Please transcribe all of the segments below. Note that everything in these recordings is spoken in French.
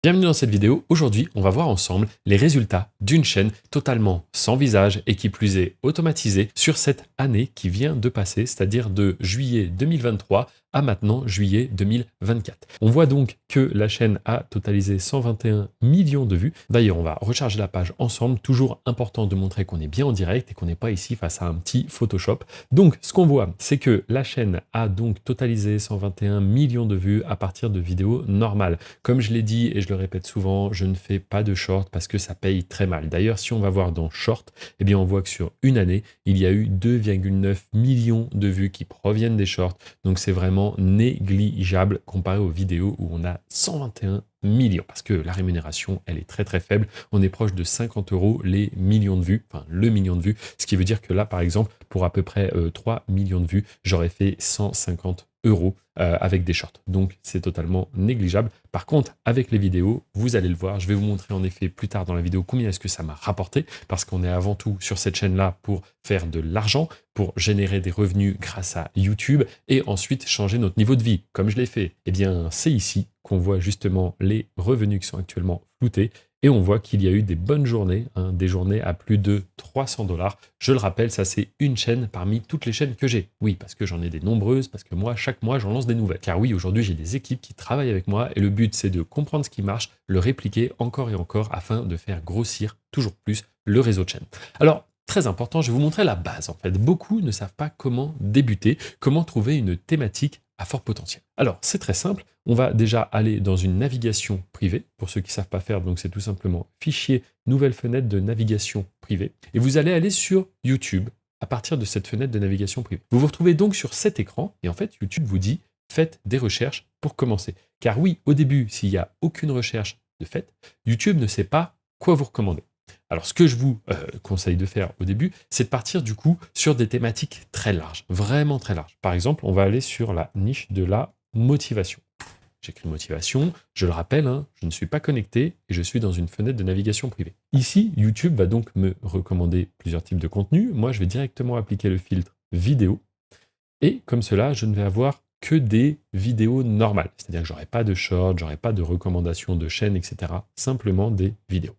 Bienvenue dans cette vidéo. Aujourd'hui, on va voir ensemble les résultats d'une chaîne totalement sans visage et qui plus est automatisée sur cette année qui vient de passer, c'est-à-dire de juillet 2023 à maintenant juillet 2024. On voit donc que la chaîne a totalisé 121 millions de vues. D'ailleurs, on va recharger la page ensemble. Toujours important de montrer qu'on est bien en direct et qu'on n'est pas ici face à un petit Photoshop. Donc, ce qu'on voit, c'est que la chaîne a donc totalisé 121 millions de vues à partir de vidéos normales. Comme je l'ai dit et je le répète souvent, je ne fais pas de short parce que ça paye très mal. D'ailleurs, si on va voir dans short, eh bien on voit que sur une année, il y a eu 2,9 millions de vues qui proviennent des shorts. Donc c'est vraiment négligeable comparé aux vidéos où on a 121 millions. Parce que la rémunération, elle est très très faible. On est proche de 50 € les millions de vues, enfin le million de vues. Ce qui veut dire que là, par exemple, pour à peu près 3 millions de vues, j'aurais fait 150 € avec des shorts. Donc c'est totalement négligeable. Par contre, avec les vidéos, vous allez le voir, je vais vous montrer en effet plus tard dans la vidéo combien est-ce que ça m'a rapporté, parce qu'on est avant tout sur cette chaîne-là pour faire de l'argent, pour générer des revenus grâce à YouTube et ensuite changer notre niveau de vie. Comme je l'ai fait, eh bien c'est ici qu'on voit justement les revenus qui sont actuellement floutés. Et on voit qu'il y a eu des bonnes journées, des journées à plus de 300 $. Je le rappelle, ça c'est une chaîne parmi toutes les chaînes que j'ai. Oui, parce que j'en ai des nombreuses, parce que moi, chaque mois, j'en lance des nouvelles. Car oui, aujourd'hui, j'ai des équipes qui travaillent avec moi et le but, c'est de comprendre ce qui marche, le répliquer encore et encore afin de faire grossir toujours plus le réseau de chaînes. Alors, très important, je vais vous montrer la base en fait. Beaucoup ne savent pas comment débuter, comment trouver une thématique à fort potentiel. Alors, c'est très simple. On va déjà aller dans une navigation privée. Pour ceux qui ne savent pas faire, donc c'est tout simplement fichier, nouvelle fenêtre de navigation privée. Et vous allez aller sur YouTube à partir de cette fenêtre de navigation privée. Vous vous retrouvez donc sur cet écran et en fait, YouTube vous dit faites des recherches pour commencer. Car oui, au début, s'il n'y a aucune recherche de fait, YouTube ne sait pas quoi vous recommander. Alors, ce que je vous conseille de faire au début, c'est de partir du coup sur des thématiques très larges, vraiment très larges. Par exemple, on va aller sur la niche de la motivation. J'écris motivation, je le rappelle, je ne suis pas connecté et je suis dans une fenêtre de navigation privée. Ici, YouTube va donc me recommander plusieurs types de contenus. Moi, je vais directement appliquer le filtre vidéo et comme cela, je ne vais avoir que des vidéos normales. C'est-à-dire que j'aurai pas de short, j'aurai pas de recommandations de chaînes, etc. Simplement des vidéos.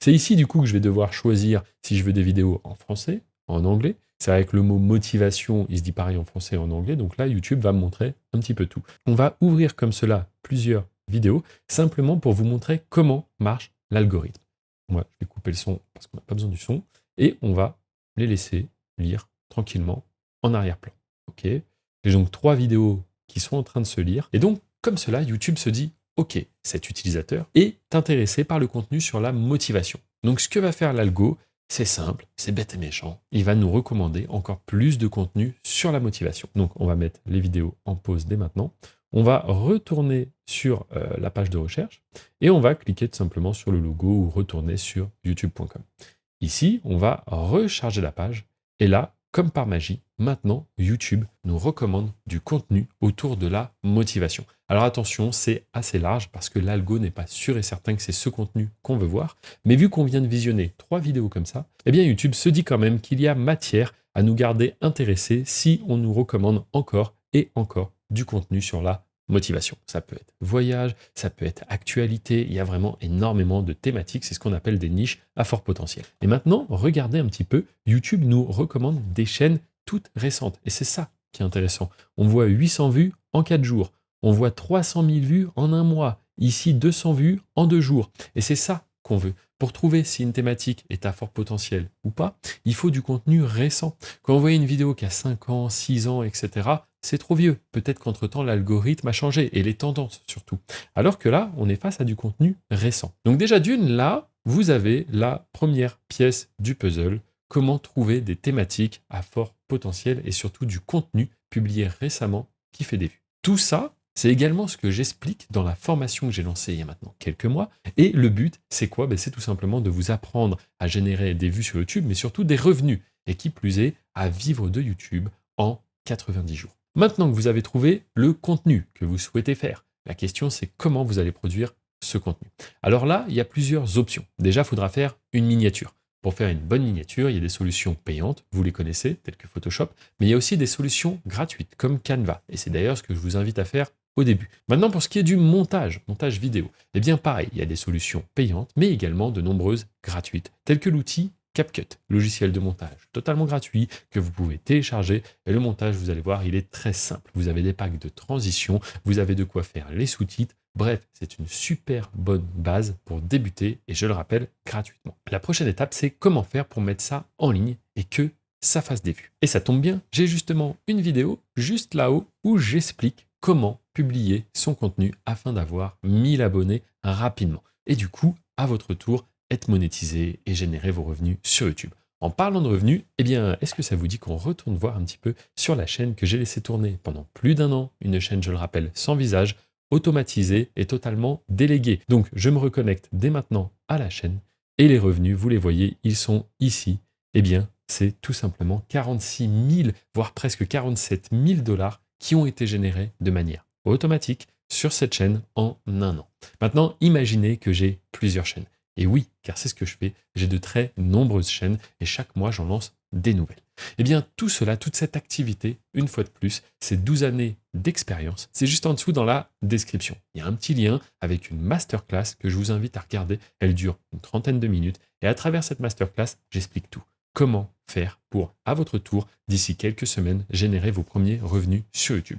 C'est ici du coup que je vais devoir choisir si je veux des vidéos en français, en anglais. C'est vrai que le mot motivation, il se dit pareil en français et en anglais. Donc là, YouTube va me montrer un petit peu tout. On va ouvrir comme cela plusieurs vidéos, simplement pour vous montrer comment marche l'algorithme. Moi, je vais couper le son parce qu'on n'a pas besoin du son. Et on va les laisser lire tranquillement en arrière-plan. Ok. J'ai donc 3 vidéos qui sont en train de se lire. Et donc, comme cela, YouTube se dit, ok, cet utilisateur est intéressé par le contenu sur la motivation. Donc, ce que va faire l'algo, c'est simple, c'est bête et méchant. Il va nous recommander encore plus de contenu sur la motivation. Donc, on va mettre les vidéos en pause dès maintenant. On va retourner sur la page de recherche et on va cliquer tout simplement sur le logo ou retourner sur youtube.com. Ici, on va recharger la page et là, comme par magie, maintenant, YouTube nous recommande du contenu autour de la motivation. Alors attention, c'est assez large parce que l'algo n'est pas sûr et certain que c'est ce contenu qu'on veut voir. Mais vu qu'on vient de visionner 3 vidéos comme ça, eh bien YouTube se dit quand même qu'il y a matière à nous garder intéressés si on nous recommande encore et encore du contenu sur la motivation. Ça peut être voyage, ça peut être actualité, il y a vraiment énormément de thématiques, c'est ce qu'on appelle des niches à fort potentiel. Et maintenant, regardez un petit peu, YouTube nous recommande des chaînes toutes récentes. Et c'est ça qui est intéressant. On voit 800 vues en 4 jours, on voit 300 000 vues en un mois, ici 200 vues en 2 jours. Et c'est ça qu'on veut. Pour trouver si une thématique est à fort potentiel ou pas, il faut du contenu récent. Quand vous voyez une vidéo qui a 5 ans, 6 ans, etc., c'est trop vieux. Peut-être qu'entre-temps, l'algorithme a changé, et les tendances surtout. Alors que là, on est face à du contenu récent. Donc déjà d'une, là, vous avez la première pièce du puzzle. Comment trouver des thématiques à fort potentiel et surtout du contenu publié récemment qui fait des vues. Tout ça, c'est également ce que j'explique dans la formation que j'ai lancée il y a maintenant quelques mois. Et le but, c'est quoi? C'est tout simplement de vous apprendre à générer des vues sur YouTube, mais surtout des revenus. Et qui plus est, à vivre de YouTube en 90 jours. Maintenant que vous avez trouvé le contenu que vous souhaitez faire, la question c'est comment vous allez produire ce contenu. Alors là, il y a plusieurs options. Déjà, il faudra faire une miniature. Pour faire une bonne miniature, il y a des solutions payantes, vous les connaissez, telles que Photoshop, mais il y a aussi des solutions gratuites, comme Canva. Et c'est d'ailleurs ce que je vous invite à faire au début. Maintenant, pour ce qui est du montage vidéo, eh bien pareil, il y a des solutions payantes, mais également de nombreuses gratuites, telles que l'outil CapCut, logiciel de montage totalement gratuit que vous pouvez télécharger. Et le montage, vous allez voir, il est très simple. Vous avez des packs de transition, vous avez de quoi faire les sous-titres. Bref, c'est une super bonne base pour débuter et je le rappelle, gratuitement. La prochaine étape, c'est comment faire pour mettre ça en ligne et que ça fasse des vues. Et ça tombe bien, j'ai justement une vidéo juste là-haut où j'explique comment publier son contenu afin d'avoir 1000 abonnés rapidement. Et du coup, à votre tour, être monétisé et générer vos revenus sur YouTube. En parlant de revenus, eh bien, est-ce que ça vous dit qu'on retourne voir un petit peu sur la chaîne que j'ai laissé tourner pendant plus d'un an, une chaîne, je le rappelle, sans visage, automatisée et totalement déléguée. Donc, je me reconnecte dès maintenant à la chaîne et les revenus, vous les voyez, ils sont ici. Eh bien, c'est tout simplement 46 000, voire presque 47 000 dollars qui ont été générés de manière automatique sur cette chaîne en un an. Maintenant, imaginez que j'ai plusieurs chaînes. Et oui, car c'est ce que je fais, j'ai de très nombreuses chaînes et chaque mois j'en lance des nouvelles. Eh bien tout cela, toute cette activité, une fois de plus, ces 12 années d'expérience, c'est juste en dessous dans la description. Il y a un petit lien avec une masterclass que je vous invite à regarder, elle dure une trentaine de minutes et à travers cette masterclass, j'explique tout. Comment faire pour, à votre tour, d'ici quelques semaines, générer vos premiers revenus sur YouTube.